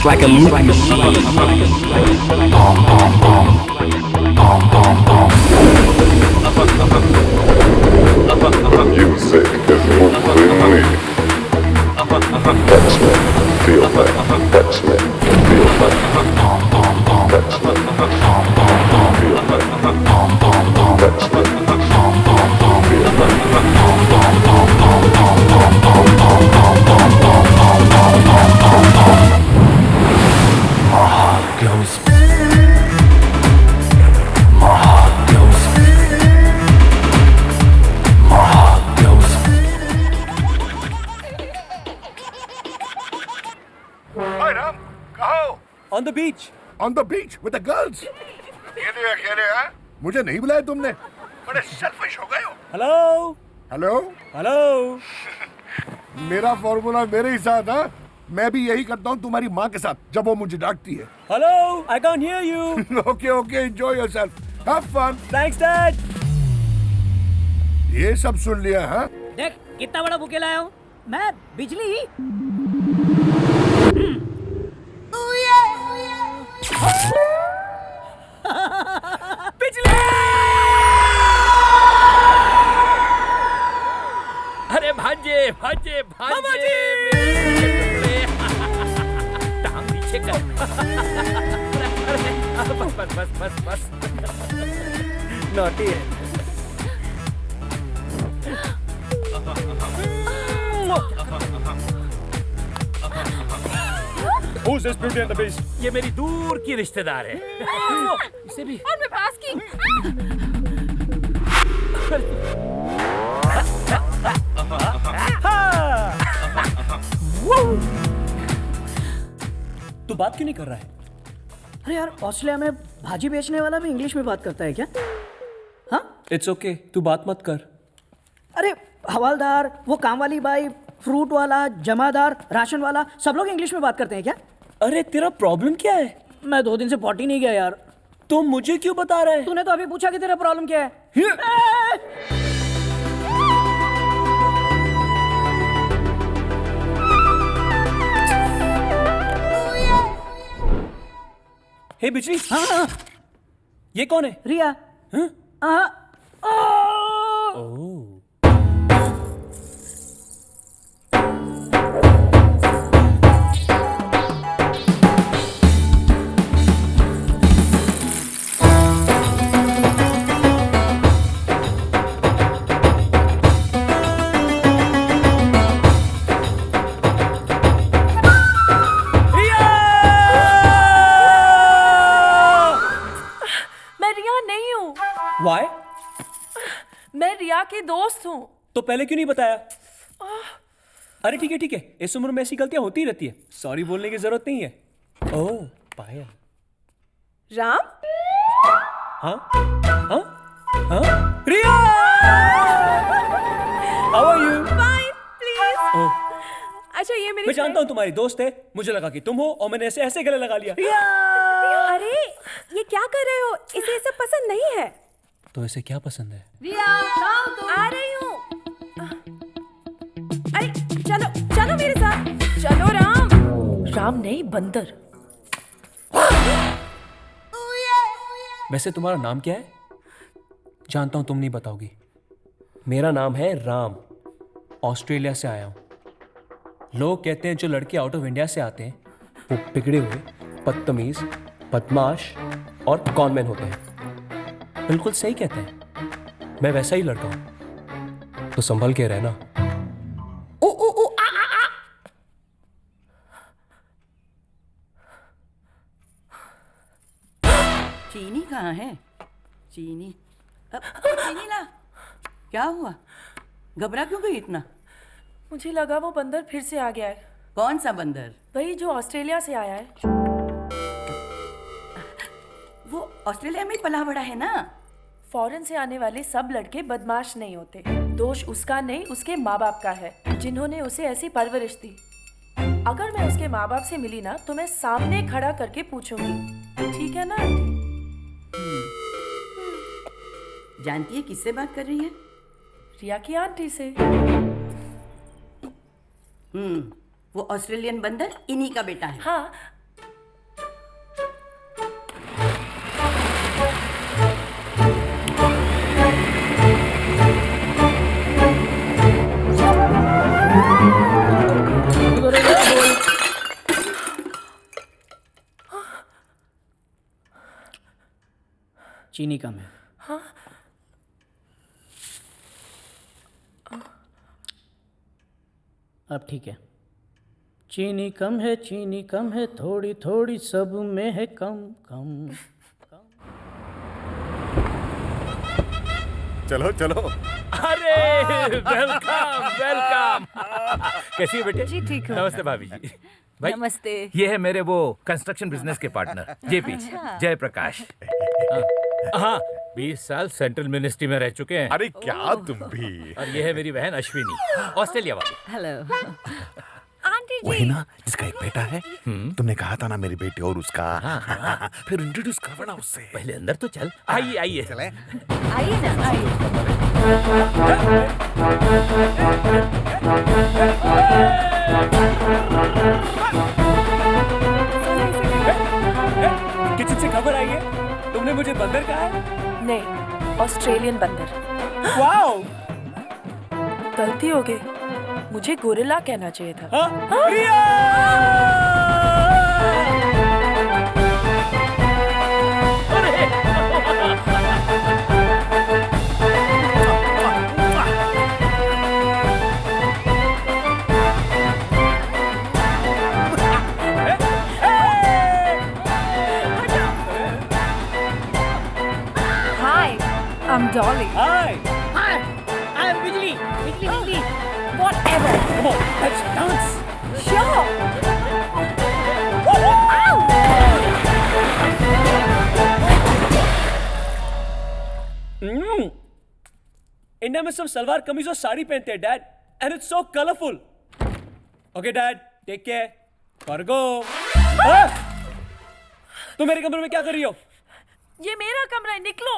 It's like a movie machine. Pom pom pom, pom pom pom. Music is moving me. Touch me, feel me. Touch me, feel me. Pom pom pom, Touch me, pom pom pom, feel me. pom pom pom, Touch me, pom pom pom, feel me. pom pom pom, pom pom pom, pom pom pom, pom pom pom, pom pom pom pom. My heart goes. My heart goes. My heart goes. Hi Ram, कहो? On the beach. On the beach with the girls. ये भी अकेले हैं? मुझे नहीं बुलाया तुमने? बड़े सेल्फिश हो गए हो। Hello. हेलो? Hello. मेरा फॉर्मूला मेरे ही साथ है। मैं भी यही करता हूँ तुम्हारी माँ के साथ जब वो मुझे डांटती है। Hello. I can't hear you. Okay, okay, enjoy yourself. Have fun. Thanks, Dad. ये सब सुन लिया हाँ? देख कितना बड़ा बुके लाया हूँ मैं बिजली बिजली अरे भांजे भांजे मामा भांजे जी! टांग पीछे कर अरे, बस बस बस बस बस नॉटी है Who's this beauty and the beast? ये मेरी दूर की रिश्तेदार है इसे भी और मैं पास की तू बात क्यों नहीं कर रहा है? अरे यार ऑस्ट्रेलिया में भाजी बेचने वाला भी इंग्लिश में बात करता है क्या हाँ It's okay, तू बात मत कर। अरे हवालदार वो काम वाली बाई फ्रूट वाला जमादार राशन वाला सब लोग इंग्लिश में बात करते हैं क्या अरे तेरा प्रॉब्लम क्या है? मैं 2 दिन से पॉटी नहीं गया यार तो मुझे क्यों बता रहा है? तूने तो अभी पूछा कि तेरा प्रॉब्लम क्या है हे बिजली, हाँ हाँ ये कौन है? रिया हाँ? हाँ मैं रिया नहीं हूँ Why? मैं रिया की दोस्त हूँ तो पहले क्यों नहीं बताया? अरे ठीक है इस उम्र में ऐसी गलतियां होती रहती है सॉरी बोलने की जरूरत नहीं है ओह पायल राम हाँ हाँ हाँ Riya how are you fine please oh अच्छा ये मेरी मैं जानता हूँ तुम्हारी दोस्त है मुझे लगा कि तुम हो और मैंने ऐसे ऐसे गले लगा लिया अरे ये क्या कर रहे हो इसे सब पसंद नहीं है तो ऐसे क्या पसंद है आ रही हूँ अरे चलो चलो मेरे साथ चलो राम राम नहीं बंदर वैसे तुम्हारा नाम क्या है जानता हूं तुम नहीं बताओगी मेरा नाम है राम ऑस्ट्रेलिया से आया हूं लोग कहते हैं जो लड़के आउट ऑफ इंडिया से आते हैं वो बिगड़े हुए बदतमीज बदमाश और कॉनमैन होते हैं बिल्कुल सही कहते हैं मैं वैसा ही लड़का हूं तो संभल के रहना चीनी कहाँ है? चीनी चीनी ला। क्या हुआ? घबरा क्यों गई इतना? मुझे लगा वो बंदर फिर से आ गया है कौन सा बंदर? वही जो ऑस्ट्रेलिया से आया है वो ऑस्ट्रेलिया में ही पला बड़ा है ना? फॉरेन से आने वाले सब लड़के बदमाश नहीं होते दोष उसका नहीं उसके माँ बाप का है जिन्होंने उसे ऐसी परवरिश दी अगर मैं उसके माँ बाप से मिली ना तो मैं सामने खड़ा करके पूछूंगी ठीक है ना आंटी जानती है किससे बात कर रही है? रिया की आंटी से वो ऑस्ट्रेलियन बंदर इन्हीं का बेटा है। हाँ चीनी कम है। अब ठीक है। चीनी कम है, चीनी कम है, थोड़ी थोड़ी सब में है कम कम। चलो चलो। अरे वेलकम वेलकम। कैसी है बेटे? जी ठीक हूँ। नमस्ते भाभी जी। भाई नमस्ते। ये है मेरे वो कंस्ट्रक्शन बिजनेस के पार्टनर जेपी जय प्रकाश। हाँ 20 साल सेंट्रल मिनिस्ट्री में रह चुके हैं। अरे क्या तुम भी। और ये है मेरी बहन अश्विनी, ऑस्ट्रेलिया वाली। हेलो आंटी जी। वही ना जिसका एक बेटा है। तुमने कहा था ना मेरी बेटी और उसका। फिर इंट्रोड्यूस करवा ना उससे। पहले अंदर तो चल। आइए आइए। चले। आइए ना आइए। किचन से खबर आई है, तुमने मुझे बंदर कहा है? नहीं, ऑस्ट्रेलियन बंदर। वाओ। गलती हो गई, मुझे गोरिल्ला कहना चाहिए था। Hi I am Dolly. Hi. Hi, I am Bijli Bijli Bijli. Whatever. Come on, let's dance. Sure. India में सब सलवार कमीज और साड़ी पहनते हैं dad, and it's so colourful. Okay dad, take care, for go. तुम मेरे कमरे में क्या कर रही हो? ये मेरा कमरा है, निकलो।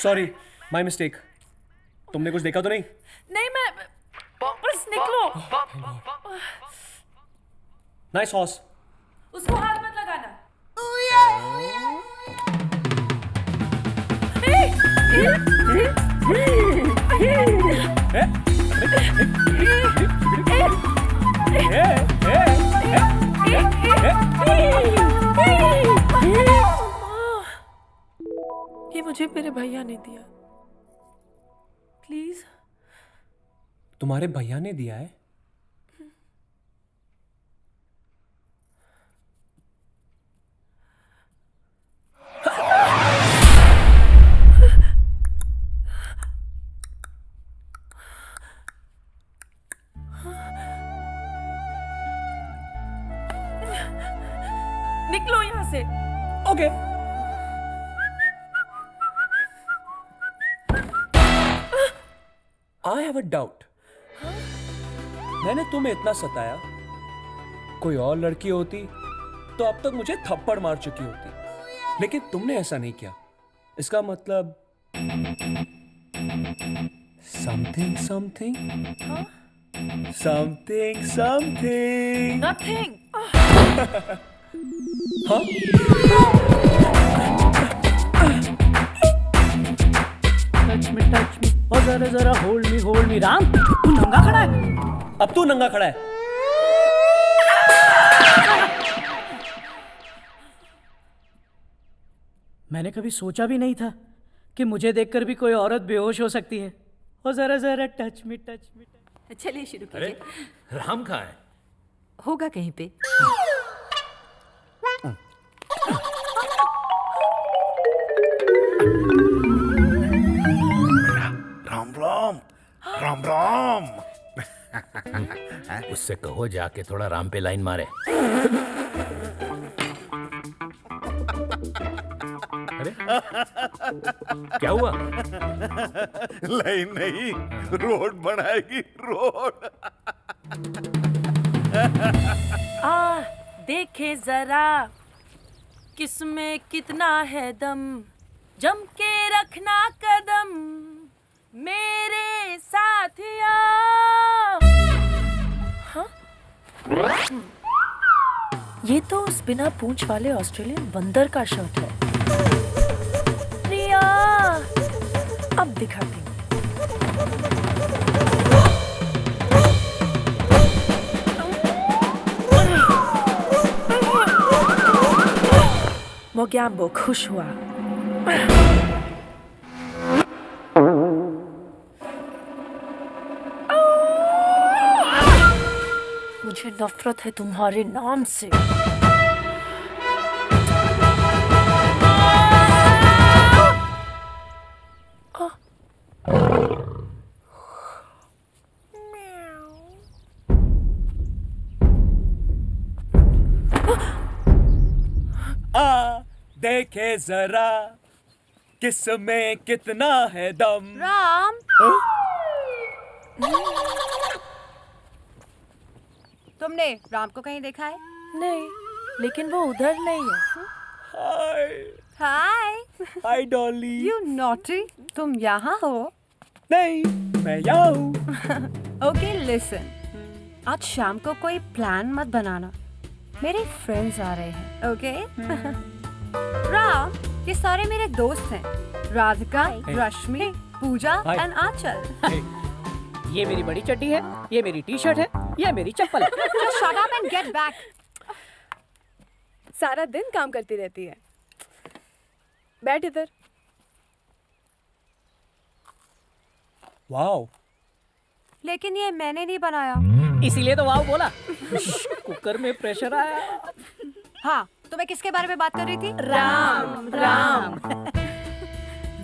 Sorry, my mistake. तुमने कुछ देखा तो नहीं? नहीं, मैं बस निकलो। Nice horse. उसको हाथ मत लगाना। ये मुझे मेरे भैया ने दिया। प्लीज। तुम्हारे भैया ने दिया है? निकलो यहाँ से। Okay. I have a doubt. मैंने तुम्हें इतना सताया, कोई और लड़की होती तो अब तक मुझे थप्पड़ मार चुकी होती, लेकिन तुमने ऐसा नहीं किया। इसका मतलब something something something something. Nothing. हाँ? टच मी और जरा जरा होल्ड मी। राम, तू नंगा खड़ा है? अब तू नंगा खड़ा है। मैंने कभी सोचा भी नहीं था कि मुझे देखकर भी कोई औरत बेहोश हो सकती है। और जरा जरा टच मी। चलिए शुरू अरे कीजिए। राम कहाँ है? होगा कहीं पे। राम राम राम राम। उससे कहो जाके थोड़ा राम पे लाइन मारे। अरे क्या हुआ? लाइन नहीं, रोड बनाएगी, रोड। देखे जरा किसमें कितना है दम, जम के रखना कदम मेरे साथिया। हाँ? ये तो उस बिना पूंछ वाले ऑस्ट्रेलियन बंदर का शर्ट है। रिया, अब दिखाती हूँ। मोग्याम्बो खुश हुआ। मुझे नफरत है तुम्हारे नाम से। देखे जरा किसमें कितना है दम। राम, तुमने राम को कहीं देखा है? नहीं, लेकिन वो उधर नहीं है। हाय हाय डॉली। यू नॉटी, तुम यहाँ हो? नहीं, मैं यहाँ हूँ। ओके लिसन, आज शाम को कोई प्लान मत बनाना, मेरे फ्रेंड्स आ रहे हैं। ओके राम, ये सारे मेरे दोस्त हैं, राधिका, रश्मि, पूजा एंड आंचल। ये मेरी बड़ी चड्डी है, ये मेरी टी शर्ट है, ये मेरी चप्पल है। Just shut up and get back. सारा दिन काम करती रहती है। बैठ इधर। वाओ, लेकिन ये मैंने नहीं बनाया। इसीलिए तो वाव बोला। कुकर में प्रेशर आया। हाँ, तो मैं किसके बारे में बात कर रही थी? राम।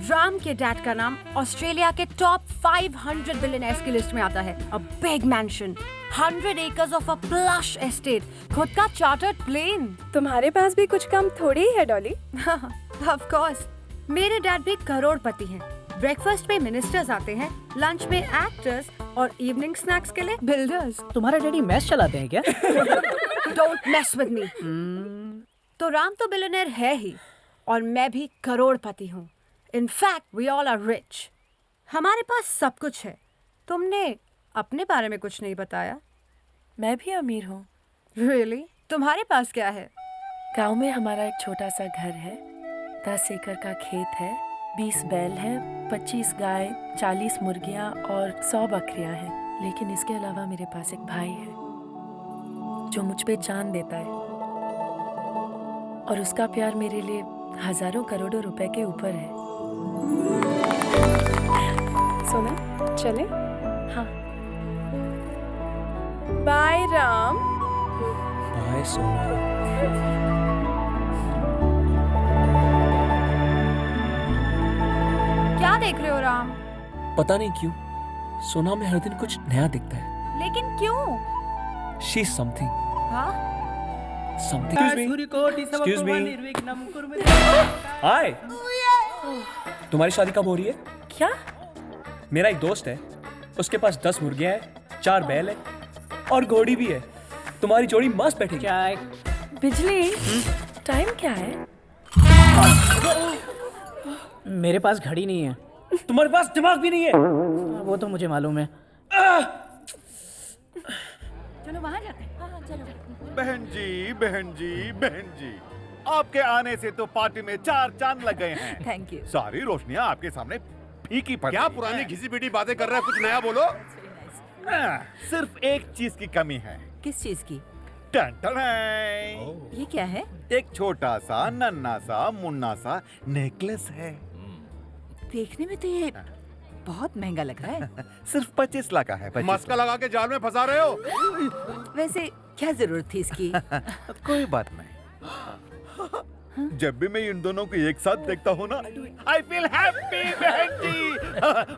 राम के डैड का नाम ऑस्ट्रेलिया के टॉप 500 बिलियनर्स की लिस्ट में आता है। A big mention, 100 acres of a plush estate, खुद का चार्टर्ड प्लेन। तुम्हारे पास भी कुछ काम थोड़ी ही है डॉली। ऑफ कोर्स, मेरे डैड भी करोड़पति हैं। ब्रेकफास्ट पे मिनिस्टर्स आते हैं, लंच में एक्टर्स और इवनिंग स्नैक्स के लिए बिल्डर्स। तुम्हारे डैडी मैच चलाते हैं क्या? Don't mess with me. तो राम तो बिलियनर है ही, और मैं भी करोड़पति हूँ। In fact we all are rich. हमारे पास सब कुछ है। तुमने अपने बारे में कुछ नहीं बताया। मैं भी अमीर हूँ। रियली? तुम्हारे पास क्या है? गांव में हमारा एक छोटा सा घर है, 10 एकड़ का खेत है, 20 बैल हैं, 25 गाय, 40 मुर्गियाँ और 100 बकरियाँ हैं। लेकिन इसके अलावा मेरे पास एक भाई है जो मुझ पे जान देता है, और उसका प्यार मेरे लिए हजारों करोड़ों रुपए के ऊपर है। सोना, चले? हाँ। बाय राम। बाय सोना। क्या देख रहे हो राम? पता नहीं क्यों सोना में हर दिन कुछ नया दिखता है। लेकिन क्यों? शी समथिंग हाँ? Excuse me. हाय, तुम्हारी शादी कब हो रही है? क्या? मेरा एक दोस्त है, उसके पास 10 मुर्गियां हैं, 4 बैल है और घोड़ी भी है। तुम्हारी जोड़ी मस्त बैठेगी। चाय। बिजली, टाइम क्या है? मेरे पास घड़ी नहीं है। तुम्हारे पास दिमाग भी नहीं है। वो तो मुझे मालूम है। चलो वहाँ जाते हैं। बहन जी, आपके आने से तो पार्टी में 4 चांद लग गए हैं। Thank you. सारी रोशनियां आपके सामने फीकी पड़ क्या रही पुरानी हैं। घिसी पिटी बातें कर रहा है? कुछ नया बोलो। सिर्फ एक चीज की कमी है। किस चीज की? टन टन है। ये क्या है? एक छोटा सा नन्ना सा मुन्ना सा नेकलेस है। देखने में तो ये बहुत महंगा लग रहा है। सिर्फ 25 लाख का है। 25 मस्का लगा के जाल में फंसा रहे हो। वैसे क्या जरूरत थी इसकी? कोई बात नहीं। जब भी मैं इन दोनों को एक साथ देखता हूँ ना, आई फील हैप्पी बहन जी।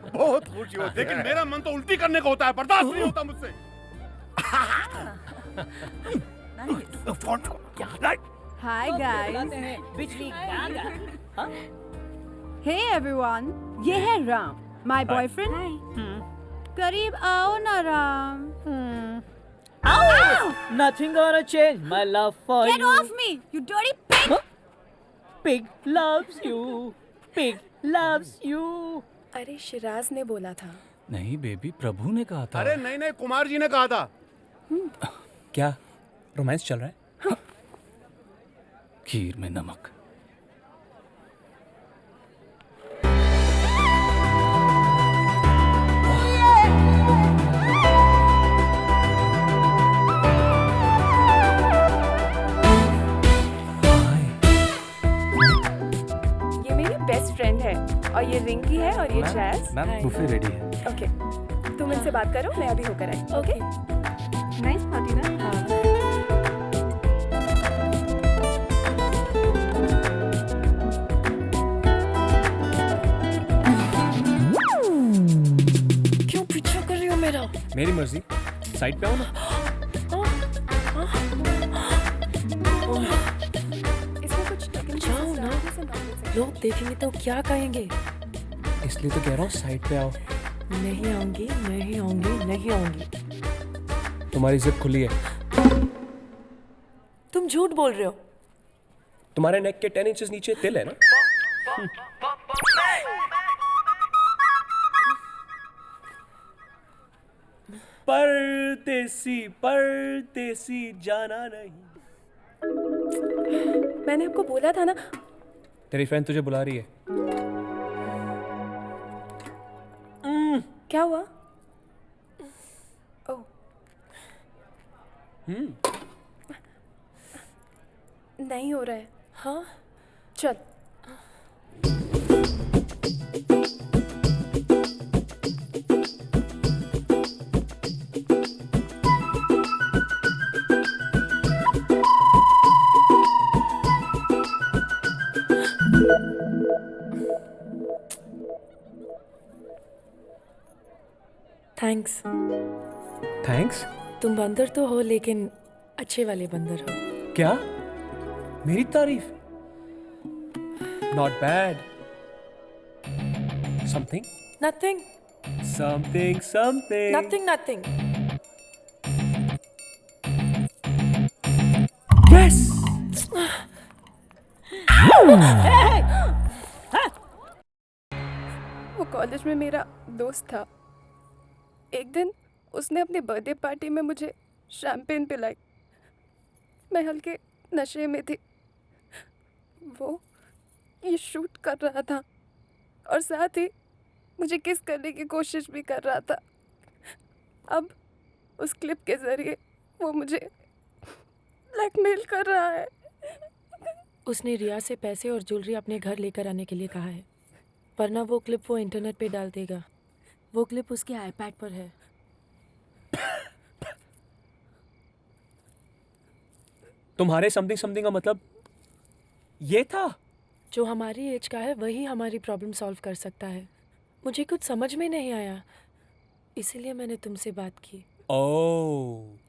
बहुत खुशी होती है। लेकिन मेरा मन तो उल्टी करने को होता है, बर्दाश्त नहीं होता मुझसे। Hi guys. बिजली गागा। हे एवरीवन, ये है राम, माय बॉयफ्रेंड। करीब आओ ना Ram. Nothing gonna change my love for Get you. off me, you dirty pig! Pig loves you. Pig loves you. अरे शिराज ने बोला था। नहीं बेबी, प्रभु ने कहा था। अरे नहीं, कुमार जी ने कहा था। क्या रोमांस चल रहा है? खीर में नमक। बेस्ट फ्रेंड है और ये रिंकी है और ये जैज। मैम बुफे रेडी है। ओके, तुम इनसे बात करो, मैं अभी होकर आई। ओके, नाइस पार्टी ना। क्यों पीछा कर रही हो मेरा? मेरी मर्जी, साइड पे आओ ना। इसमें कुछ जाओ ना, लोग देखेंगे तो क्या कहेंगे? इसलिए तो कह रहा हूँ साइड पे आओ। नहीं आऊंगी, नहीं आऊंगी, नहीं आऊंगी। तुम्हारी जिप खुली है। तुम झूठ बोल रहे हो। तुम्हारे नेक के 10 इंचेस नीचे तिल है ना? परदेसी परदेसी जाना नहीं। मैंने आपको बोला था ना। तेरी फ्रेंड तुझे बुला रही है। क्या हुआ? ओह, नहीं हो रहा है। हाँ, चल। थैंक्स। थैंक्स? तुम बंदर तो हो लेकिन अच्छे वाले बंदर हो। क्या? मेरी तारीफ? Not bad. Something? Nothing something something. Nothing nothing. Yes. वो कॉलेज में मेरा दोस्त था। एक दिन उसने अपनी बर्थडे पार्टी में मुझे शैम्पेन पिलाई। मैं हल्के नशे में थी। वो ये शूट कर रहा था और साथ ही मुझे किस करने की कोशिश भी कर रहा था। अब उस क्लिप के ज़रिए वो मुझे ब्लैकमेल कर रहा है। उसने रिया से पैसे और ज्वेलरी अपने घर लेकर आने के लिए कहा है, वरना वो क्लिप वो इंटरनेट पे डाल देगा। वो क्लिप उसके आईपैड पर है। तुम्हारे समथिंग समथिंग का मतलब ये था? जो हमारी एज का है वही हमारी प्रॉब्लम सॉल्व कर सकता है। मुझे कुछ समझ में नहीं आया, इसीलिए मैंने तुमसे बात की। ओह।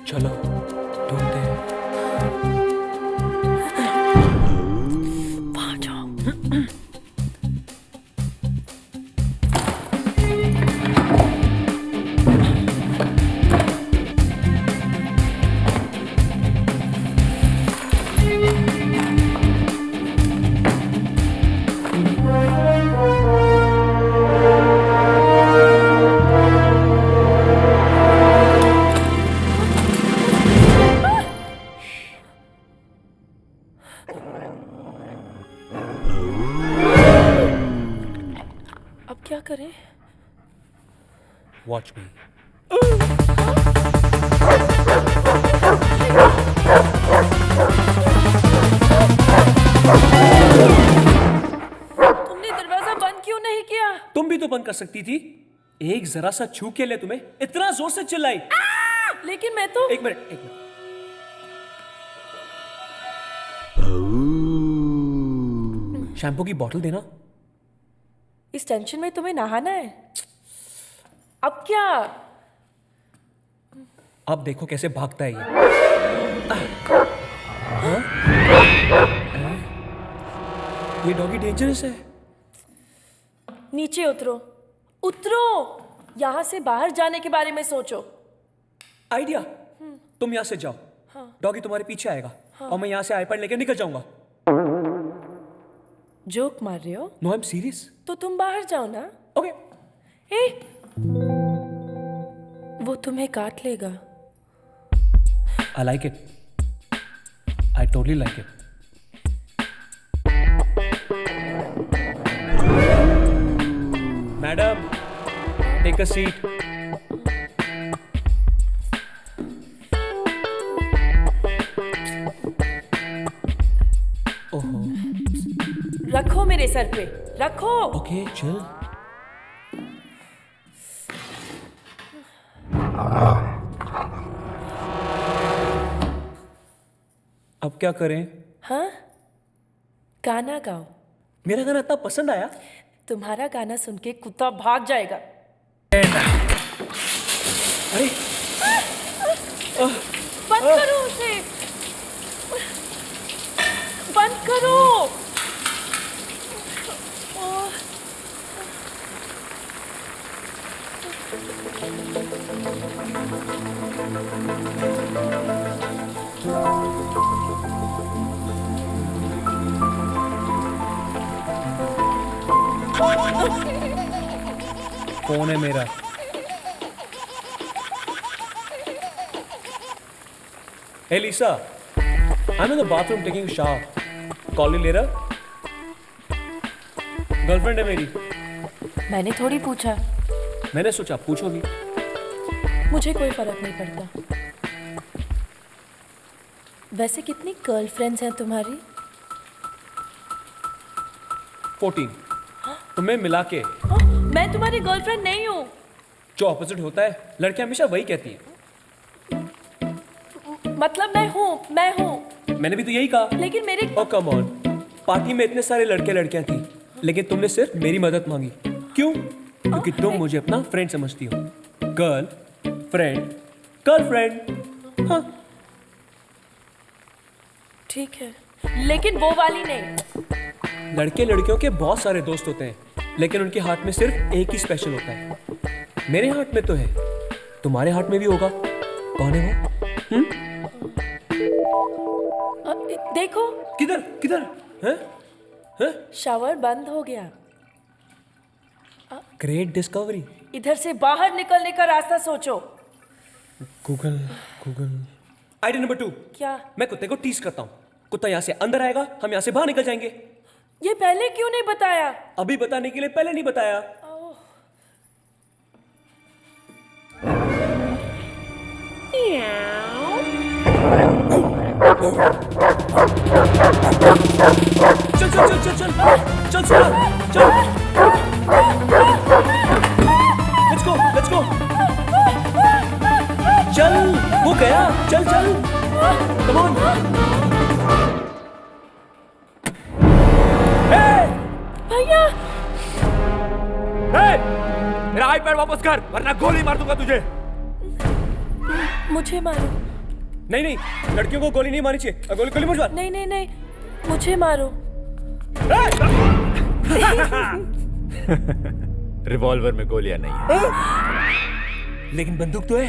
चलो ढूंढते हैं। वहाँ जाओ। अब क्या करें? वॉच मी। तुमने दरवाजा बंद क्यों नहीं किया? तुम भी तो बंद कर सकती थी। एक जरा सा छू के ले तुम्हें इतना जोर से चिल्लाई। लेकिन मैं तो एक मिनट एक मिनट। शैम्पू की बोतल देना। इस टेंशन में तुम्हें नहाना है? अब क्या? अब देखो कैसे भागता है ये। ये डॉगी डेंजरस है। नीचे उतरो, उतरो। यहाँ से बाहर जाने के बारे में सोचो। आइडिया। तुम यहाँ से जाओ, डॉगी तुम्हारे पीछे आएगा और मैं यहाँ से आईपैड लेकर निकल जाऊंगा। जोक मार रहे हो? No I am serious. तो तुम बाहर जाओ ना। ओके। ए, वो तुम्हें काट लेगा। I like it. I totally like it. Madam, take a seat. ओहो, रखो मेरे सर पे, रखो। okay, chill. अब क्या करें? हाँ, गाना गाओ। मेरा गाना इतना पसंद आया? तुम्हारा गाना सुन के कुत्ता भाग जाएगा। अरे बंद करो उसे, बंद करो। कौन है मेरा? Hey Lisa, I'm in the bathroom taking a shower. Call you later. Girlfriend है मेरी। मैंने थोड़ी पूछा। मैंने सोचा पूछोगी। मुझे कोई फर्क नहीं पड़ता। वैसे कितनी गर्लफ्रेंड्स हैं तुम्हारी? 14। तुम्हें मिला के। मैं तुम्हारी गर्लफ्रेंड नहीं हूँ। जो ऑपोजिट होता है, लड़कियां हमेशा वही कहती है। मतलब मैं हूँ। मैंने भी तो यही कहा। लेकिन मेरे Oh come on, पार्टी में इतने सारे लड़कियां थी, लेकिन तुमने सिर्फ मेरी मदद मांगी। क्यों? क्योंकि तुम मुझे अपना फ्रेंड समझती हो। गर्लफ्रेंड। हाँ। ठीक है, लेकिन वो वाली नहीं। लड़के लड़कियों के बहुत सारे दोस्त होते हैं, लेकिन उनके हाथ में सिर्फ एक ही स्पेशल होता है। मेरे हाथ में तो है, तुम्हारे हाथ में भी होगा। कौन है वो? देखो। किधर? हैं? शावर बंद हो गया। Great discovery. इधर से बाहर निकलने का रास्ता सोचो। गूगल। Idea number 2। क्या? मैं कुत्ते को टीज करता हूँ। कुत्ता यहाँ से अंदर आएगा, हम यहाँ से बाहर निकल जाएंगे। ये पहले क्यों नहीं बताया? अभी बताने के लिए पहले नहीं बताया। चल Let's go. चल, वो गया। चल come on. भैया। मेरा आईपैड वापस कर, वरना गोली मार दूंगा तुझे। मुझे मारो। नहीं, लड़कियों को गोली नहीं मारनी चाहिए। गोली मुझे मार। नहीं, मुझे मारो। रिवॉल्वर में गोलियां नहीं है। लेकिन बंदूक तो है।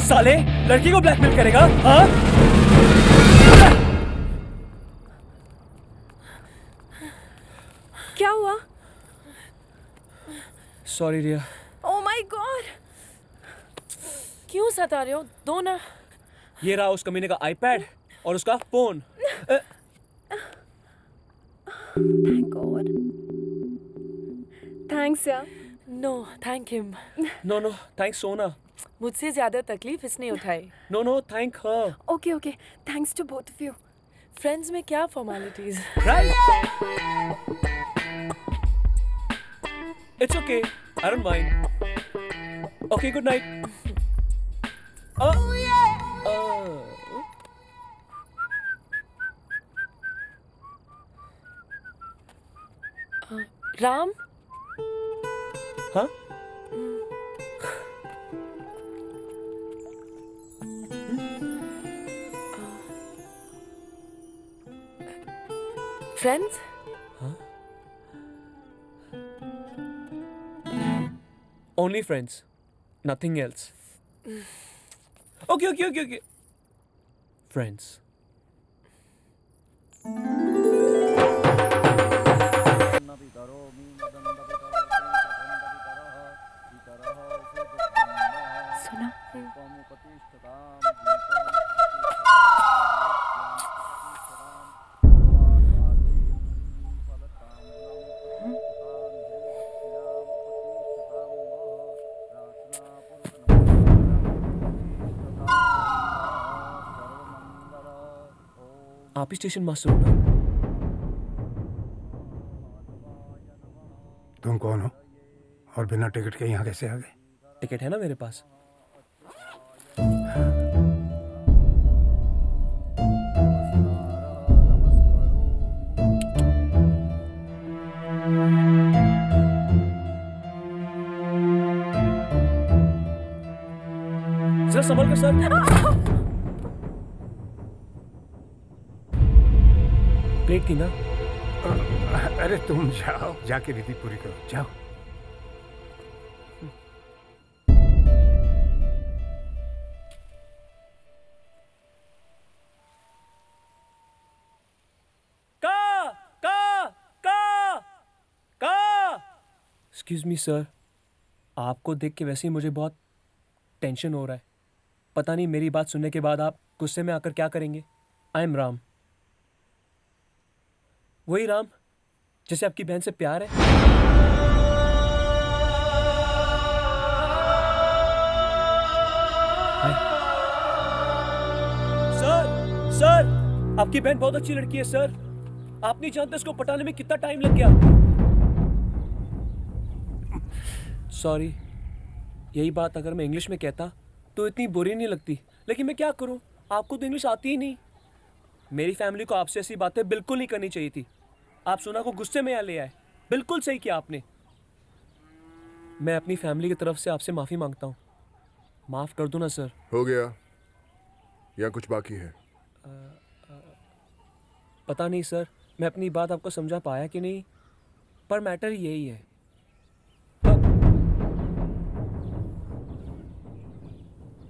साले, लड़की को ब्लैकमेल करेगा? हाँ? क्या हुआ? Sorry Riya. Oh my god. क्यों सता रहे हो? दो ना। ये रहा उस कमीने का आईपैड और उसका फोन। Thank God. Thanks यार। No, thank him. No, thanks सोना। मुझसे ज्यादा तकलीफ इसने उठाई। No, thank her. Okay. Thanks to both of you. Friends में क्या formalities? Right? It's okay. I don't mind. Okay, good night. Ram? हाँ? Friends? Only friends. Nothing else. Okay. Friends. सुना? आप ही स्टेशन मास्टर हो ना? तुम कौन हो और बिना टिकट के यहाँ कैसे आ गए? टिकट है ना मेरे पास। सर संभल कर सर। प्लेट थी ना? अरे तुम जाओ, जाके विधि पूरी करो, जाओ। एक्सक्यूज मी सर, आपको देख के वैसे ही मुझे बहुत टेंशन हो रहा है। पता नहीं मेरी बात सुनने के बाद आप गुस्से में आकर क्या करेंगे। आई एम राम, वही राम जैसे आपकी बहन से प्यार है। सर, आपकी बहन बहुत अच्छी लड़की है सर। आप नहीं जानते उसको पटाने में कितना टाइम लग गया। सॉरी, यही बात अगर मैं इंग्लिश में कहता तो इतनी बुरी नहीं लगती, लेकिन मैं क्या करूं, आपको तो इंग्लिश आती ही नहीं। मेरी फैमिली को आपसे ऐसी बातें बिल्कुल नहीं करनी चाहिए थी। आप सोना को गुस्से में यहाँ ले आए, बिल्कुल सही किया आपने। मैं अपनी फैमिली की तरफ से आपसे माफ़ी मांगता हूँ, माफ़ कर दो ना सर। हो गया या कुछ बाकी है? पता नहीं सर, मैं अपनी बात आपको समझा पाया कि नहीं, पर मैटर यही है।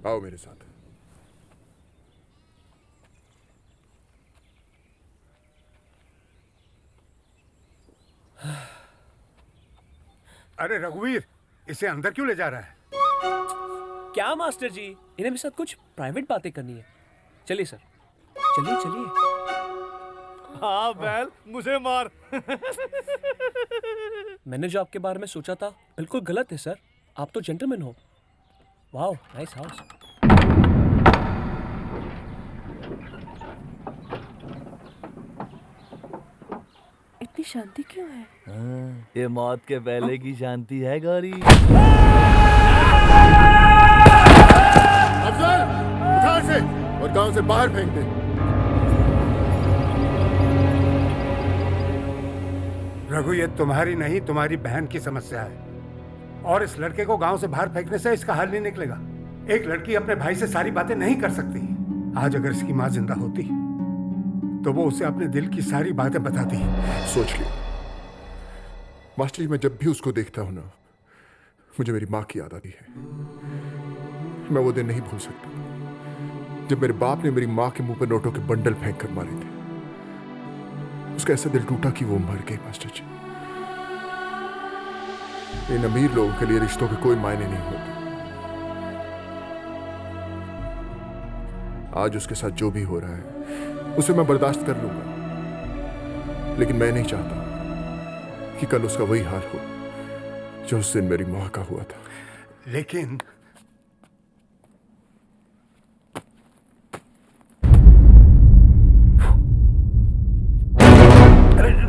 आओ मेरे साथ। अरे रघुवीर, इसे अंदर क्यों ले जा रहा है? क्या मास्टर जी, इन्हें मेरे साथ कुछ प्राइवेट बातें करनी है। चलिए सर, चलिए चलिए। हाँ बैल, मुझे मार। मैंने जो आपके बारे में सोचा था बिल्कुल गलत है सर। आप तो जेंटलमैन हो। Wow, nice house. इतनी शांति क्यों है? ये मौत के पहले की शांति है गौरी। अफजल, उठा इसे और गांव से बाहर फेंक दे। रघु, ये तुम्हारी नहीं, तुम्हारी बहन की समस्या है, और इस लड़के को गांव से बाहर फेंकने से इसका हल नहीं निकलेगा। एक लड़की अपने भाई से सारी बातें नहीं कर सकती। आज अगर इसकी माँ जिंदा होती तो वो उसे अपने दिल की सारी बातें बताती। सोच लियो मास्टर जी, मैं जब भी उसको देखता हूं ना, मुझे मेरी माँ की याद आती है। मैं वो दिन नहीं भूल सकता जब मेरे बाप ने मेरी माँ के मुंह पर नोटों के बंडल फेंक कर मारे थे। उसका ऐसा दिल टूटा कि वो मर गई मास्टर जी। इन अमीर लोगों के लिए रिश्तों के कोई मायने नहीं होते। आज उसके साथ जो भी हो रहा है उसे मैं बर्दाश्त कर लूंगा, लेकिन मैं नहीं चाहता कि कल उसका वही हाल हो जो उस दिन मेरी मां का हुआ था। लेकिन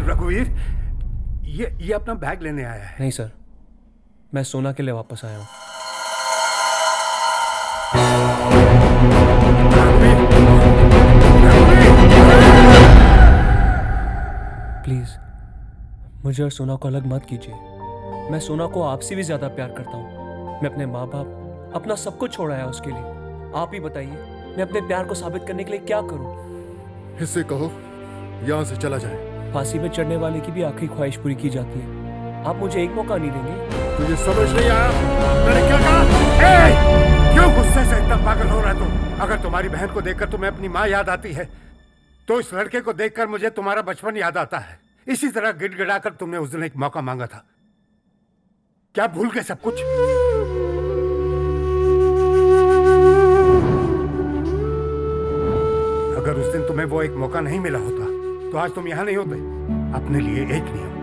रघुवीर, ये अपना बैग लेने आया है। नहीं सर, मैं सोना के लिए वापस आया हूँ। प्लीज मुझे और सोना को अलग मत कीजिए। मैं सोना को आपसे भी ज्यादा प्यार करता हूँ। मैं अपने माँ बाप, अपना सब कुछ छोड़ आया उसके लिए। आप ही बताइए, मैं अपने प्यार को साबित करने के लिए क्या करूँ? इससे कहो यहाँ से चला जाए। फांसी पे चढ़ने वाले की भी आखिरी ख्वाहिश पूरी की जाती है। आप मुझे एक मौका नहीं देंगे? तुझे समझ नहीं आया मैंने क्या कहा? क्यों गुस्से से इतना पागल हो रहा है तुम? अगर तुम्हारी बहन को देखकर तुम्हें अपनी माँ याद आती है तो इस लड़के को देखकर मुझे तुम्हारा बचपन याद आता है। इसी तरह गिड़गिड़ाकर तुमने उस दिन एक मौका मांगा था। क्या भूल गए सब कुछ? वो एक मौका नहीं मिला होता तो आज तुम यहाँ नहीं होते। अपने लिए एक नियम,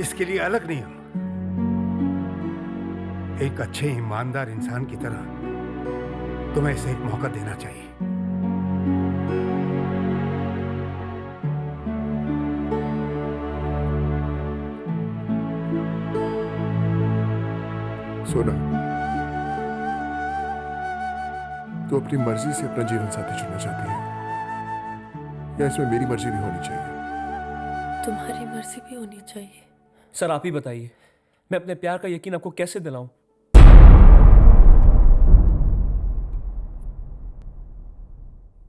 इसके लिए अलग नियम। एक अच्छे ईमानदार इंसान की तरह तुम्हें इसे एक मौका देना चाहिए। सोना, तू अपनी मर्जी से अपना जीवन साथी चुनना चाहती है या इसमें मेरी मर्जी भी होनी चाहिए? तुम्हारी मर्जी भी होनी चाहिए। सर आप ही बताइए, मैं अपने प्यार का यकीन आपको कैसे दिलाऊं?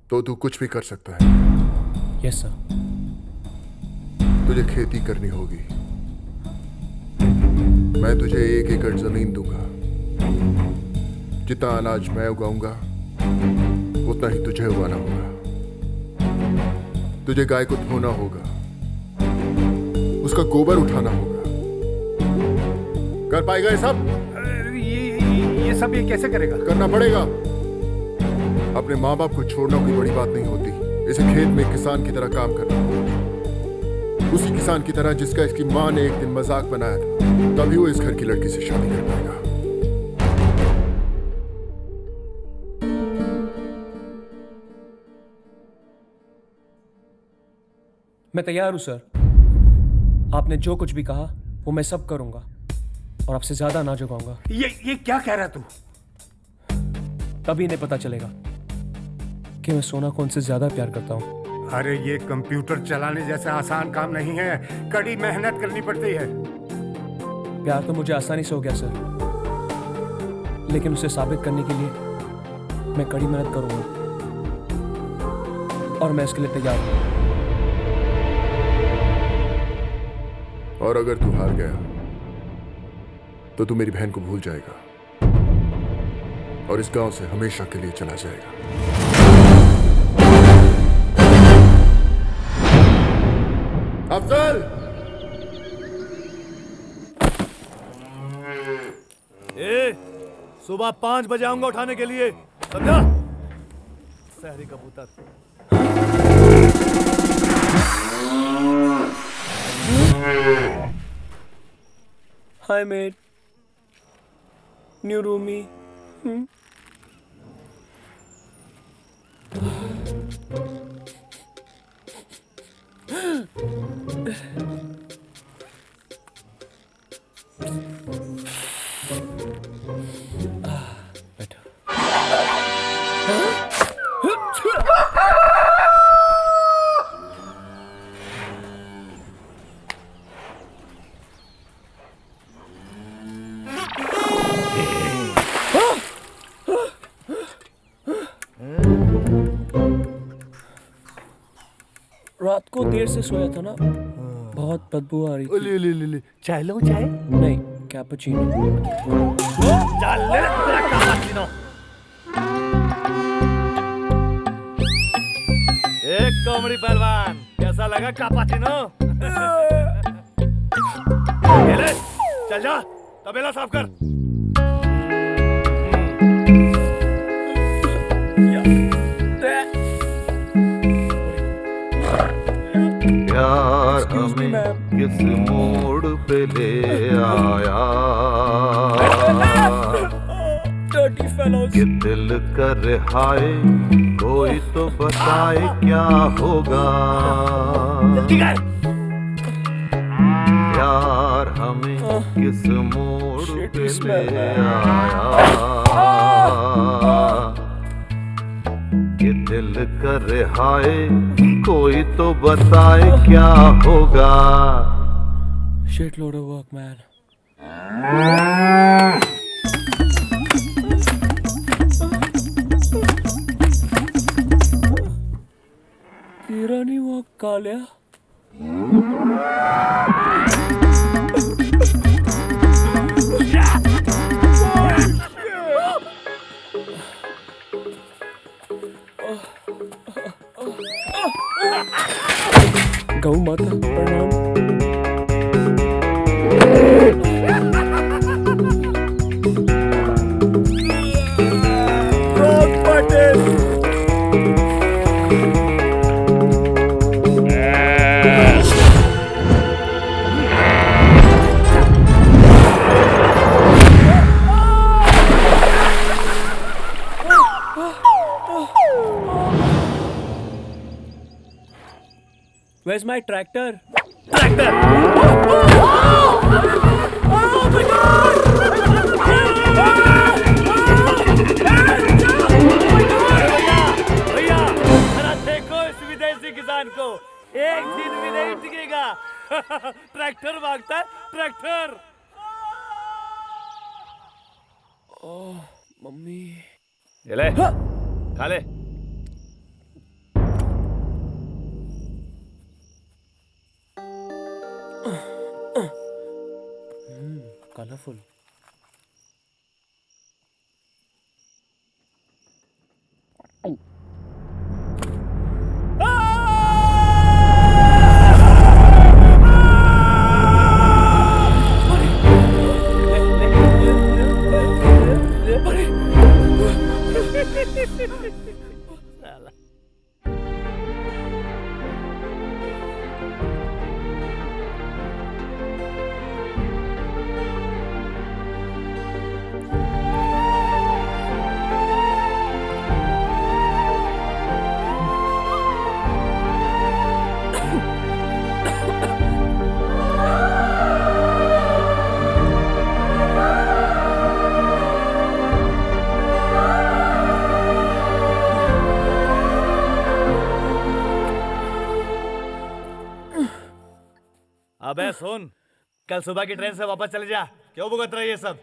तो तू कुछ भी कर सकता है। Yes sir. तुझे खेती करनी होगी, मैं तुझे 1 एकड़ जमीन दूंगा। जितना अनाज मैं उगाऊंगा उतना ही तुझे उगाना होगा। तुझे गाय को धोना होगा, उसका गोबर उठाना होगा। कर पाएगा ये सब? ये सब ये कैसे करेगा? करना पड़ेगा। अपने माँ बाप को छोड़ना कोई बड़ी बात नहीं होती। इसे खेत में किसान की तरह काम करना होगा, उसी किसान की तरह जिसका इसकी माँ ने एक दिन मजाक बनाया था। तभी वो इस घर की लड़की से शादी कर पाएगा। मैं तैयार हूं सर। आपने जो कुछ भी कहा वो मैं सब करूंगा और आपसे ज्यादा ना झुकाऊंगा। ये क्या कह रहा तू? तभी इन्हें पता चलेगा कि मैं सोना को उनसे ज्यादा प्यार करता हूं। अरे ये कंप्यूटर चलाने जैसा आसान काम नहीं है, कड़ी मेहनत करनी पड़ती है। प्यार तो मुझे आसानी से हो गया सर, लेकिन उसे साबित करने के लिए मैं कड़ी मेहनत करूंगा और मैं इसके लिए तैयार हूं। और अगर तू हार गया तो तू मेरी बहन को भूल जाएगा और इस गांव से हमेशा के लिए चला जाएगा। अफजल! सुबह 5 बजे आऊंगा उठाने के लिए, समझा? शहरी कबूतर। हाय मेट, न्यू रूमी। रात को देर से सोया था ना, बहुत बदबू आ रही थी। ले चाय लो चाय? नहीं, कैपुचिनो। चल ले तेरा कैपुचिनो। एक कॉमेडी पहलवान, कैसा लगा कैपुचिनो? ले चल जा, तबेला साफ कर। प्यार हमें किस मोड़ पे ले आया कि दिल कर हाय कोई तो बताए क्या होगा। प्यार हमें किस मोड़ पे ले आया कि दिल कर हाय कोई तो बताए क्या होगा। Shit load of work, man. तेरा नहीं वो कालिया? गौ माता प्रणाम। Where's my tractor? भैया जरा देखो इस विदेशी किसान को, एक दिन भी नहीं टिकेगा। ट्रैक्टर मांगता है, ट्रैक्टर। ओह मम्मी, ये ले, खा ले। कलरफुल। अबे सुन, कल सुबह की ट्रेन से वापस चले जा। क्यों भुगत रही है सब?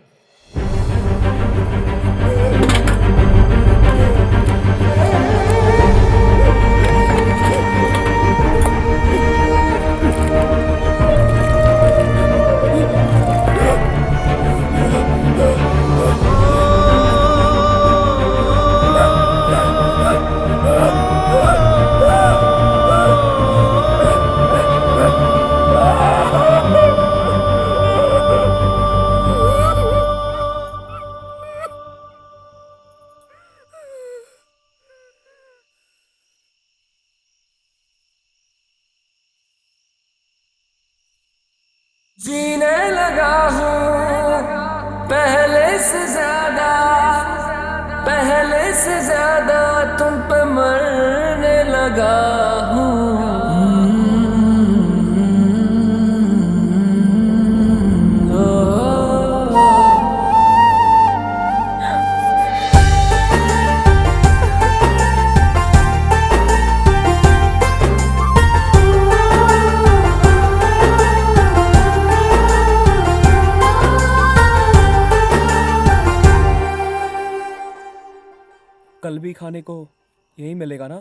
जीने लगा हूँ पहले से ज्यादा तुम पे मरने लगा कल भी खाने को यही मिलेगा ना?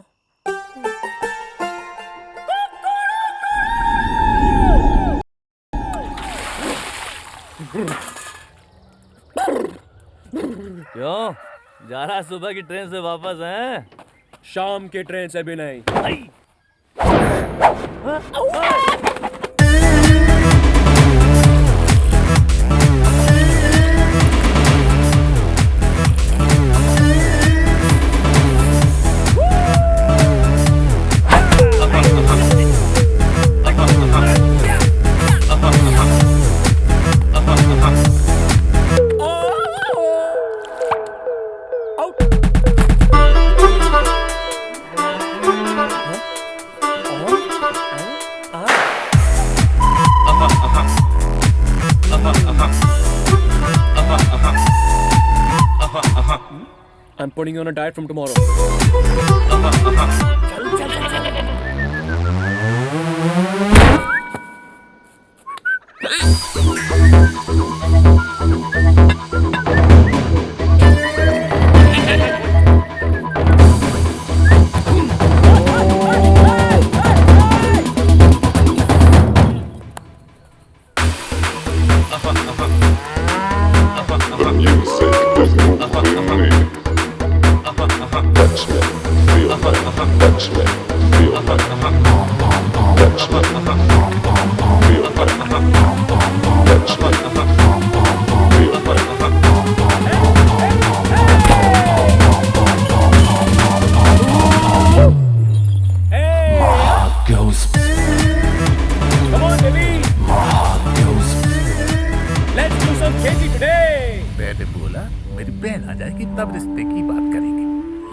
क्यों जा रहा सुबह की ट्रेन से वापस है? शाम की ट्रेन से भी नहीं। I'm putting you on a diet from tomorrow. The music is moving me. Touch me, feel me, touch me.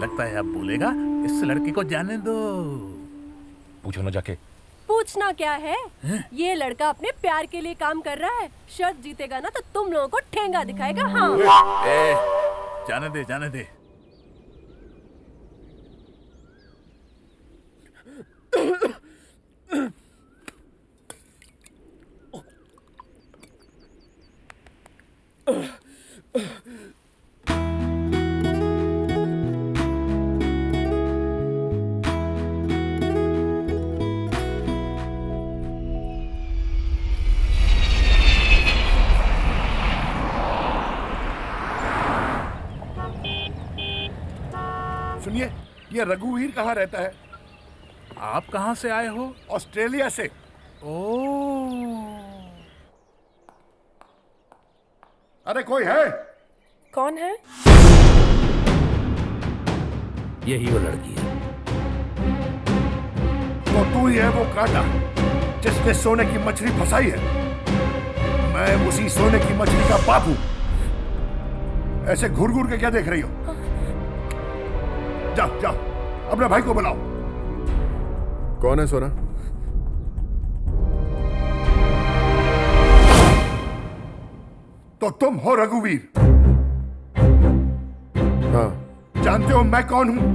लगता है अब बोलेगा। इस लड़के को जाने दो। पूछो ना जाके। पूछना क्या है? ये लड़का अपने प्यार के लिए काम कर रहा है। शर्त जीतेगा ना तो तुम लोगों को ठेंगा दिखाएगा। हाँ जाने दे, जाने दे। सुनिए, ये रघुवीर कहाँ रहता है? आप कहाँ से आए हो? ऑस्ट्रेलिया से। अरे कोई है? कौन है? यही वो लड़की है। तो तू ही है वो कांटा जिसने सोने की मछली फंसाई है। मैं उसी सोने की मछली का बाप हूं। ऐसे घूर घूर के क्या देख रही हो? जाओ जाओ, अपने भाई को बुलाओ। कौन है सोना? तो तुम हो रघुवीर? हाँ। जानते हो मैं कौन हूँ?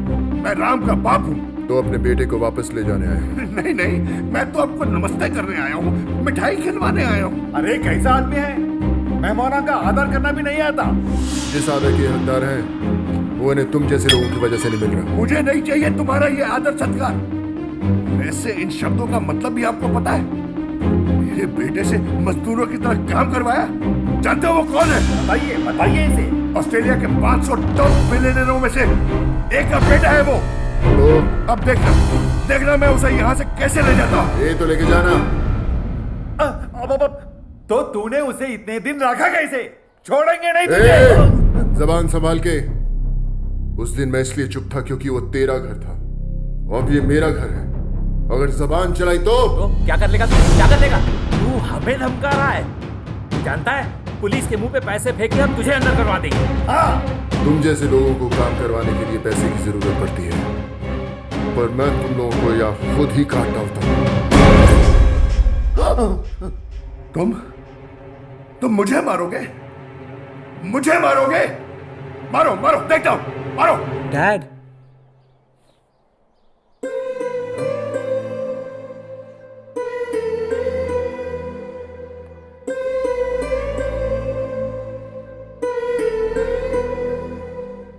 मैं राम का बाप हूँ। तो अपने बेटे को वापस ले जाने आए हो? नहीं नहीं, मैं तो आपको नमस्ते करने आया हूँ, मिठाई खिलवाने आया हूँ। अरे कैसा आदमी है, मेहमानों का आदर करना भी नहीं आता। जिस आदर के हकदार हैं वो इन्हें तुम जैसे लोगों की वजह से नहीं मिल रहा। मुझे नहीं चाहिए तुम्हारा ये आदर सत्कार। वैसे इन शब्दों का मतलब भी आपको पता है? मेरे बेटे से मजदूरों की तरह काम करवाया। जानते हो वो कौन है? बताइए बताइए इसे। ऑस्ट्रेलिया के 500 टॉप बिलियनरों में से एक का बेटा है वो। तो अब देखना मैं उसे यहाँ से कैसे ले जाता हूँ। ये तो लेके जाना। तो तूने उसे इतने दिन रखा कैसे? छोड़ेंगे नहीं तुझे। जबान संभाल के। उस दिन मैं इसलिए चुप था क्योंकि वो तेरा घर था, अब ये मेरा घर है। अगर जबान चलाई तो क्या कर लेगा तू? क्या कर लेगा तू? हमें धमका रहा है। जानता है पुलिस के मुंह पे पैसे फेंक के हम तुझे अंदर करवा देंगे। हाँ। तुम जैसे लोगों को काम करवाने के लिए पैसे की जरूरत पड़ती है, पर मैं तुम लोगों को या खुद ही काट डालता हूं। तुम मुझे मारोगे? मुझे मारोगे? मारो मारो, देखता हूं, मारो। डैड,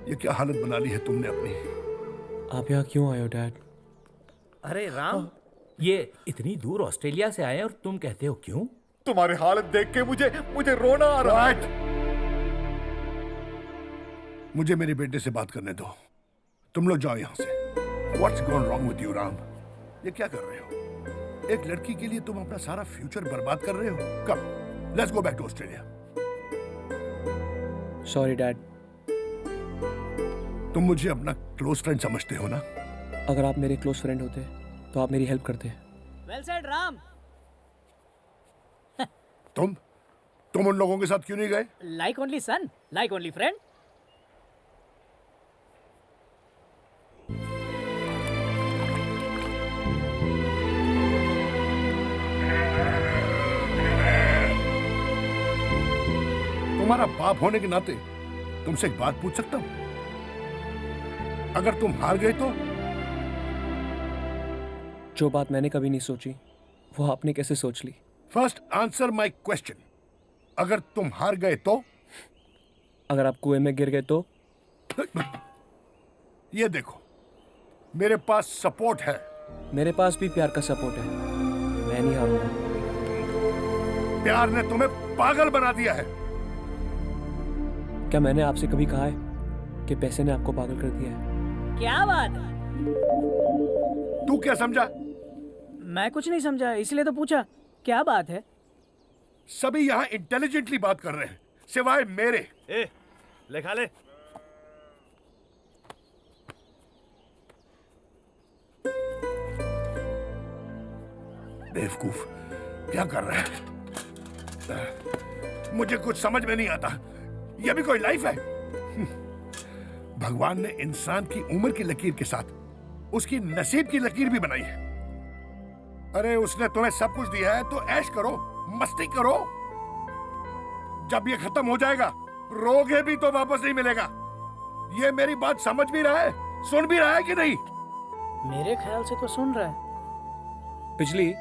ये क्या हालत बना ली है तुमने अपनी? आप यहाँ क्यों आए हो डैड? अरे राम, ये इतनी दूर ऑस्ट्रेलिया से आए और तुम कहते हो क्यों? तुम्हारी हालत देख के मुझे रोना आ रहा है। मुझे मेरे बेटे से बात करने दो। तुम लोग जाओ यहाँ से। What's gone wrong with you, Ram? ये क्या कर रहे हो? एक लड़की के लिए तुम अपना सारा फ्यूचर बर्बाद कर रहे हो। Come, let's go back to Australia. Sorry dad. तुम मुझे अपना क्लोज फ्रेंड समझते हो ना? अगर आप मेरे क्लोज फ्रेंड होते तो आप मेरी हेल्प करते। Well said Ram. तुम उन लोगों के साथ क्यों नहीं गए? Like only son, like only friend. तुम्हारा बाप होने के नाते तुमसे एक बात पूछ सकता हूं? अगर तुम हार गए तो? जो बात मैंने कभी नहीं सोची वो आपने कैसे सोच ली? First answer my question. अगर तुम हार गए तो? अगर आप कुएं में गिर गए तो? ये देखो, मेरे पास सपोर्ट है। मेरे पास भी प्यार का सपोर्ट है। मैं नहीं हारूंगा। प्यार ने तुम्हें पागल बना दिया है। क्या मैंने आपसे कभी कहा है कि पैसे ने आपको पागल कर दिया है? क्या बात है? तू क्या समझा? मैं कुछ नहीं समझा, इसलिए तो पूछा। क्या बात है? सभी यहाँ इंटेलिजेंटली बात कर रहे हैं, सिवाय मेरे। ले खा ले। बेवकूफ, क्या कर रहा है? मुझे कुछ समझ में नहीं आता। यह भी कोई लाइफ है? भगवान ने इंसान की उम्र की लकीर के साथ उसकी नसीब की लकीर भी बनाई है। अरे उसने तुम्हें सब कुछ दिया है तो ऐश करो, मस्ती करो। जब ये खत्म हो जाएगा रोगे भी तो वापस नहीं मिलेगा। ये मेरी बात समझ भी रहा है, सुन भी रहा है कि नहीं? मेरे ख्याल से तो सुन रहा है। बिजली,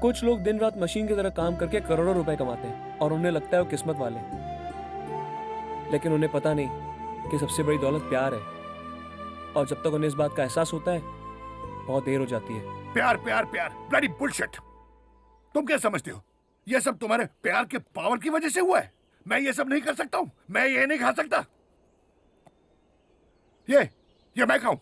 कुछ लोग दिन रात मशीन की तरह काम करके करोड़ों रुपए कमाते हैं और उन्हें लगता है वो किस्मत वाले, लेकिन उन्हें पता नहीं कि सबसे बड़ी दौलत प्यार है। और जब तक उन्हें इस बात का एहसास होता है बहुत देर हो जाती है। प्यार प्यार प्यार, ब्लडी बुलशिट। तुम क्या समझते हो ये सब तुम्हारे प्यार के पावर की वजह से हुआ है? मैं ये सब नहीं कर सकता हूं, मैं ये नहीं खा सकता। ये मैं खाऊं?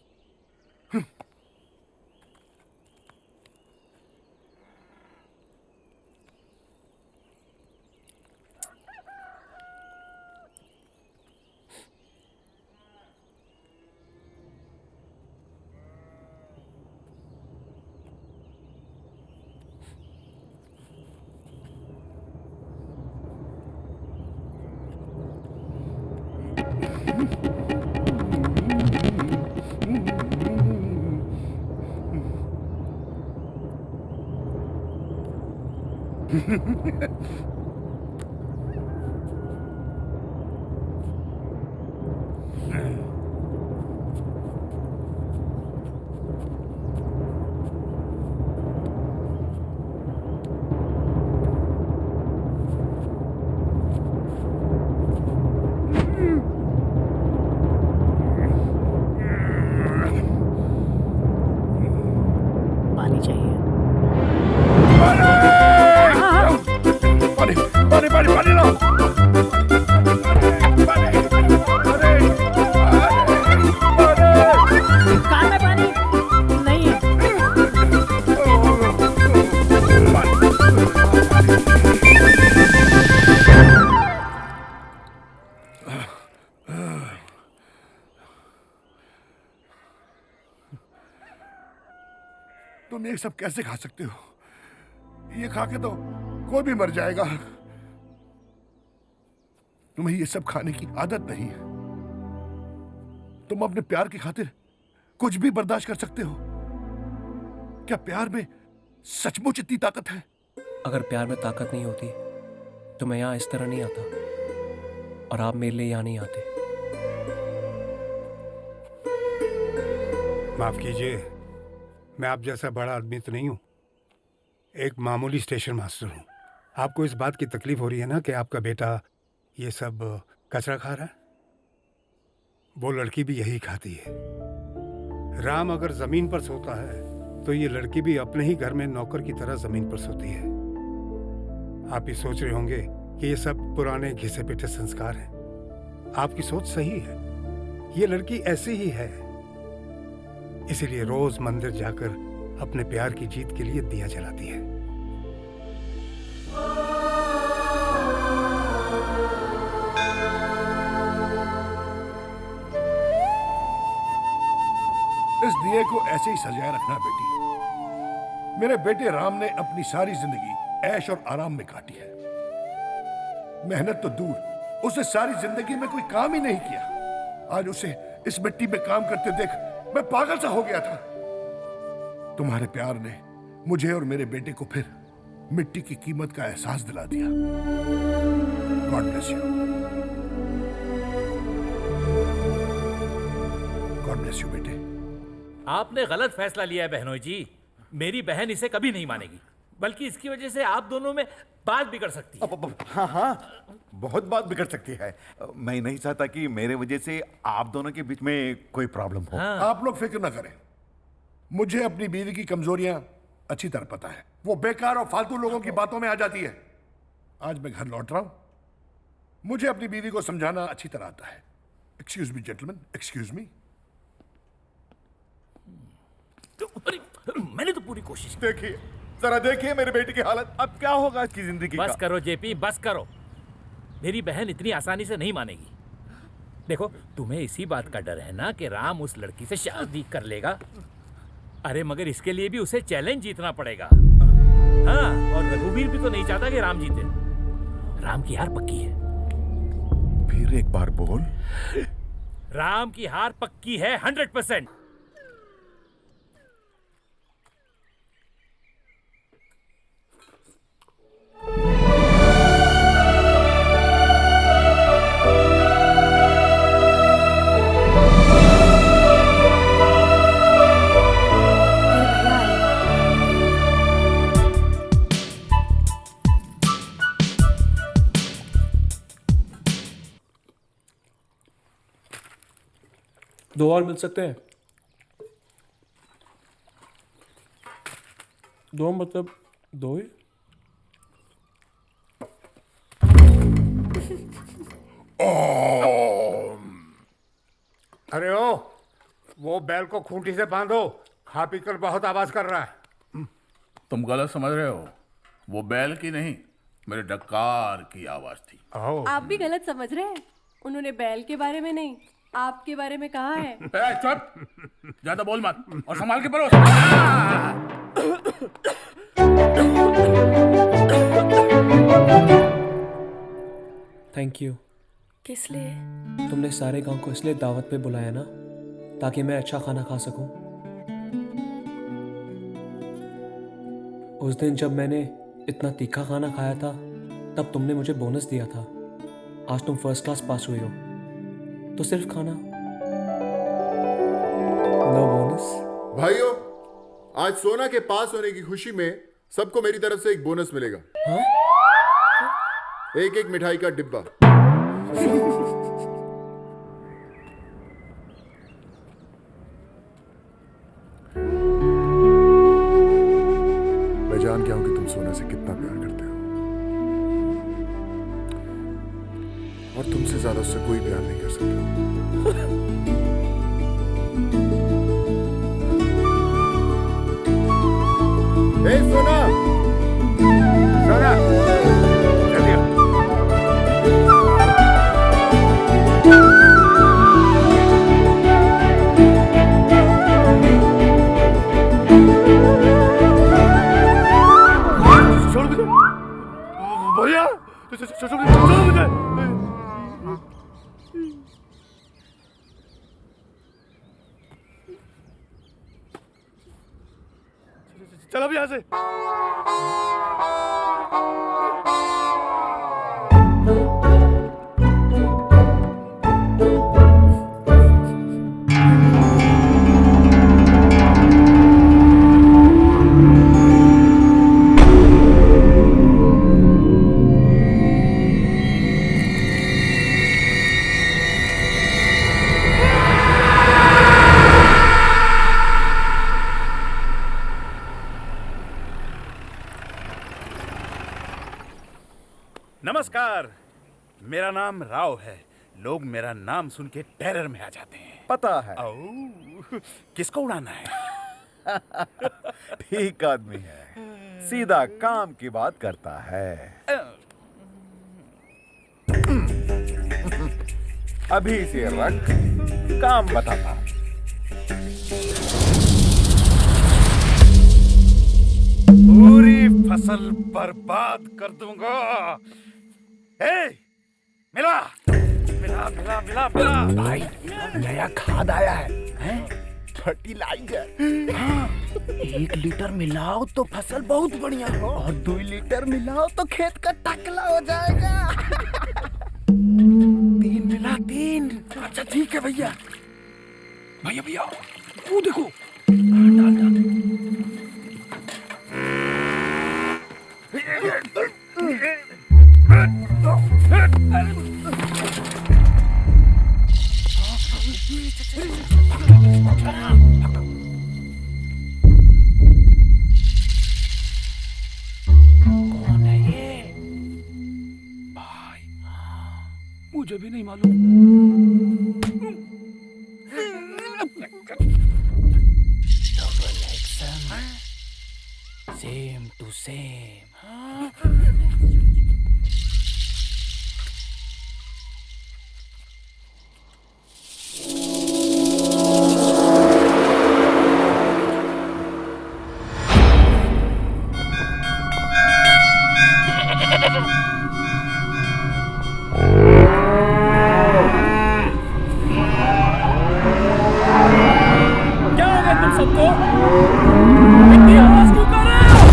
पानी चाहिए। पानी लाओ। कार में पानी नहीं है। तुम ये सब कैसे खा सकते हो? ये खा के तो कोई भी मर जाएगा। तुम्हें ये सब खाने की आदत नहीं है। तुम अपने प्यार की खातिर कुछ भी बर्दाश्त कर सकते हो। क्या प्यार में सचमुच इतनी ताकत है? अगर प्यार में ताकत नहीं होती तो मैं यहाँ इस तरह नहीं आता और आप मेरे लिए यहाँ नहीं आते। माफ कीजिए, मैं आप जैसा बड़ा आदमी तो नहीं हूँ, एक मामूली स्टेशन मास्टर हूँ। आपको इस बात की तकलीफ हो रही है ना कि आपका बेटा ये सब कचरा खा रहा है? वो लड़की भी यही खाती है। राम अगर जमीन पर सोता है तो ये लड़की भी अपने ही घर में नौकर की तरह जमीन पर सोती है। आप ये सोच रहे होंगे कि ये सब पुराने घिसे पिटे संस्कार हैं। आपकी सोच सही है, ये लड़की ऐसी ही है। इसीलिए रोज मंदिर जाकर अपने प्यार की जीत के लिए दिया जलाती है। इस दिए को ऐसे ही सजाए रखना बेटी। मेरे बेटे राम ने अपनी सारी जिंदगी ऐश और आराम में काटी है। मेहनत तो दूर, उसने सारी जिंदगी में कोई काम ही नहीं किया। आज उसे इस मिट्टी में काम करते देख मैं पागल सा हो गया था। तुम्हारे प्यार ने मुझे और मेरे बेटे को फिर मिट्टी की कीमत का एहसास दिला दिया। God bless you. God bless you बेटे। आपने गलत फैसला लिया है बहनोई जी। मेरी बहन इसे कभी नहीं मानेगी, बल्कि इसकी वजह से आप दोनों में बात बिगड़ सकती है। हाँ हाँ, बहुत बात बिगड़ सकती है। मैं नहीं चाहता कि मेरे वजह से आप दोनों के बीच में कोई प्रॉब्लम हो। आप लोग फिक्र ना करें, मुझे अपनी बीवी की कमजोरियां अच्छी तरह पता है। वो बेकार और फालतू लोगों की बातों में आ जाती है। आज मैं घर लौट रहा हूं, मुझे अपनी बीवी को समझाना अच्छी तरह आता है। Excuse me gentleman, excuse me. मैंने तो पूरी कोशिश। देखिए, जरा देखिए मेरे बेटे की हालत। अब क्या होगा इसकी जिंदगी बस का? करो जेपी, बस करो। मेरी बहन इतनी आसानी से नहीं मानेगी। देखो, तुम्हें इसी बात का डर है ना कि राम उस लड़की से शादी कर लेगा। अरे मगर इसके लिए भी उसे चैलेंज जीतना पड़ेगा। हाँ, और रघुवीर भी तो नहीं चाहता कि राम जीते। राम की हार पक्की है। फिर एक बार बोल। राम की हार पक्की है 100%। दो और मिल सकते हैं? दो मतलब दो ही? अरे ओ, वो बैल को खूंटी से बांधो, खा पी कर बहुत आवाज कर रहा है। तुम गलत समझ रहे हो, वो बैल की नहीं मेरे डकार की आवाज थी। आप भी गलत समझ रहे हैं। उन्होंने बैल के बारे में नहीं, आपके बारे में कहा है। चुप, ज्यादा बोल मत और संभाल के परो। Thank you. किस लिए? तुमने सारे गांव को इसलिए दावत पे बुलाया ना, ताकि मैं अच्छा खाना खा सकूं। उस दिन जब मैंने इतना तीखा खाना खाया था, तब तुमने मुझे बोनस दिया था। आज तुम फर्स्ट क्लास पास हुए हो, तो सिर्फ खाना, नो बोनस। भाइयों, आज सोना के पास होने की खुशी में सबको मेरी तरफ से एक बोनस मिलेगा। हाँ? एक एक मिठाई का डिब्बा। मैं जान गया हूं कि तुम सोना से कितना प्यार करते हो, और तुमसे ज्यादा उससे कोई प्यार नहीं कर सकता। ए सोना, सोना, जल्दी आओ। छोड़ मुझे भैया, छोड़ मुझे। चल अब यहाँ से। नमस्कार, मेरा नाम राव है। लोग मेरा नाम सुन के टेरर में आ जाते हैं। पता है। किसको उड़ाना है? ठीक आदमी है, सीधा काम की बात करता है। अभी से रख, काम बताता। पूरी फसल बर्बाद कर दूंगा। मिला मिला मिला मिला मिला। भाई, नया खाद आया है, फर्टिलाइजर। हाँ, 1 लीटर मिलाओ तो फसल बहुत बढ़िया हो, और 2 लीटर मिलाओ तो खेत का टकला हो जाएगा। 3 मिला 3। अच्छा ठीक है भैया। भैया भैया, वो देखो। कौन है ये? भाई, मुझे भी नहीं मालूम। Double action, same to same. आपको? इतनी आवाज क्यों कर रहे हो?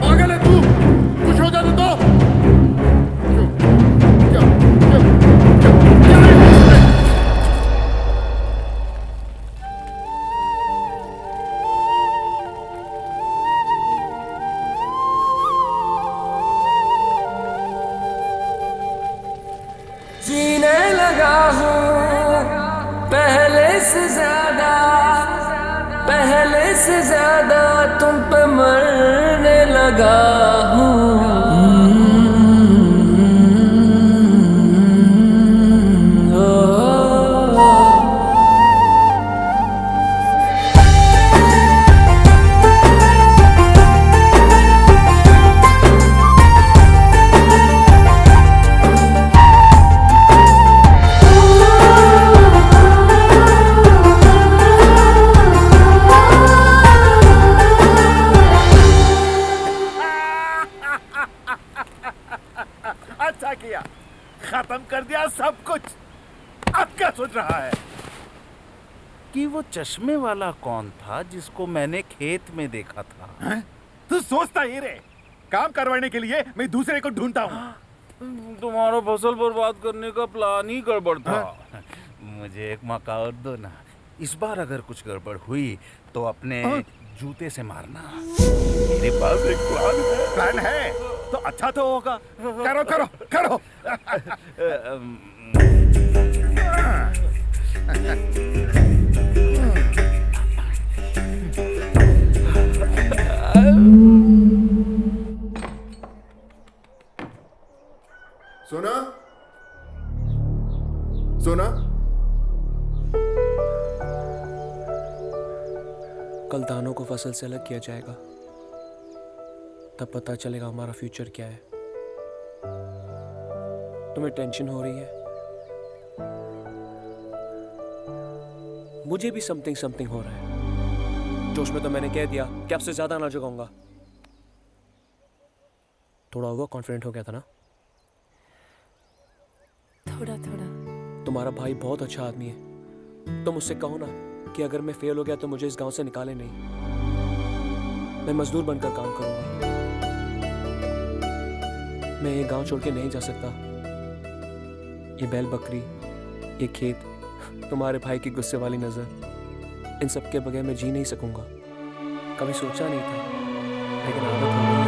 पागल है तू? कुछ हो जाने दो। जीने लगा हूँ पहले से ज्यादा तुम पे मरने लगा अच्छा किया, खत्म कर दिया सब कुछ। अब क्या सोच रहा है कि वो चश्मे वाला कौन था जिसको मैंने खेत में देखा था? हैं? तू सोचता ही रे, काम करवाने के लिए मैं दूसरे को ढूंढता हूँ। तुम्हारा फसल बर्बाद करने का प्लान ही गड़बड़ था। मुझे एक मौका और दो ना, इस बार अगर कुछ गड़बड़ हुई तो अपने जूते से मारना। मेरे पास एक प्लान है तो अच्छा तो होगा। करो करो करो। सोना, सोना, कल दानों को फसल से अलग किया जाएगा, तब पता चलेगा हमारा फ्यूचर क्या है। तुम्हें टेंशन हो रही है? मुझे भी समथिंग हो रहा है। जोश में तो मैंने कह दिया कि आपसे ज्यादा ना जगाऊंगा। थोड़ा ओवर कॉन्फिडेंट हो गया था ना? थोड़ा थोड़ा। तुम्हारा भाई बहुत अच्छा आदमी है। तुम उससे कहो ना कि अगर मैं फेल हो गया तो मुझे इस गांव से निकाले नहीं। मैं मजदूर बनकर काम करूंगा। मैं ये गांव छोड़ के नहीं जा सकता। ये बैल बकरी, ये खेत, तुम्हारे भाई की गुस्से वाली नजर, इन सब के बगैर मैं जी नहीं सकूंगा। कभी सोचा नहीं था, लेकिन आदत हो गई है।